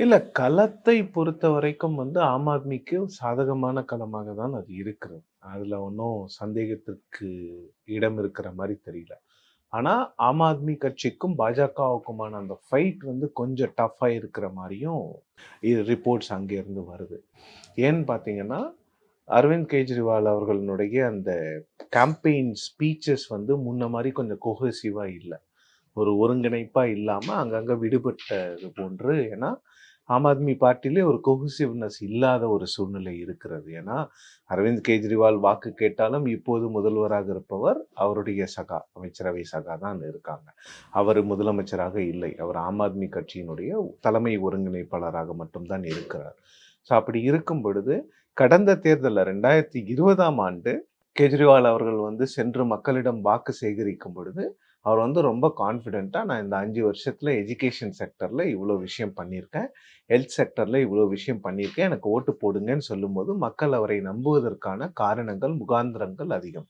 இல்ல களத்தை பொறுத்தவரைக்கும் ஆம் ஆத்மிக்கு சாதகமான களமாக தான் அது இருக்கிறது. அதுல ஒண்ணும் சந்தேகத்திற்கு இடம் இருக்கிற மாரி தெரியல. ஆனா, ஆம் ஆத்மி கட்சிக்கும், பாஜகவுக்குமான அந்த ஃபைட் கொஞ்சம் டஃப்பா இருக்கிற மாரியும் ரிப்போர்ட்ஸ் அங்கேருந்து வருது. ஏன்னு பார்த்தீங்கன்னா, அரவிந்த் கெஜ்ரிவால் அவர்களுடைய அந்த கேம்பெயின் ஸ்பீச்சஸ் முன்ன மாரி கொஞ்சம் கொஹெசிவா இல்ல. ஒரு ஒருங்கிணைப்பா இல்லாம அங்கங்க விடுபட்டது போன்று. ஏன்னா, ஆம் ஆத்மி பார்ட்டிலே ஒரு கொஹெசிவ்னஸ் இல்லாத ஒரு சூழ்நிலை இருக்கிறது. ஏன்னா, அரவிந்த் கெஜ்ரிவால் வாக்கு கேட்டாலும் இப்போது முதல்வராக இருப்பவர் அவருடைய சகா, அமைச்சரவை சகா தான் இருக்காங்க. அவர் முதலமைச்சராக இல்லை. அவர் ஆம் ஆத்மி கட்சியினுடைய தலைமை ஒருங்கிணைப்பாளராக மட்டும் தான் இருக்கிறார். ஸோ அப்படி இருக்கும் பொழுது, கடந்த தேர்தல்ல 2020ஆம் ஆண்டு கெஜ்ரிவால் அவர்கள் சென்று மக்களிடம் வாக்கு சேகரிக்கும் பொழுது, அவர் ரொம்ப கான்ஃபிடென்ட்டா நான் இந்த 5 வருஷத்துல எஜுகேஷன் செக்டர்ல இவ்ளோ விஷயம் பண்ணியிருக்கேன். ஹெல்த் செக்டர்ல இவ்ளோ விஷயம் பண்ணியிருக்கேன். எனக்கு ஓட்டு போடுங்கன்னு சொல்லும்போது, மக்கள் அவரை நம்புவதற்கான காரணங்கள், முகாந்திரங்கள் அதிகம்.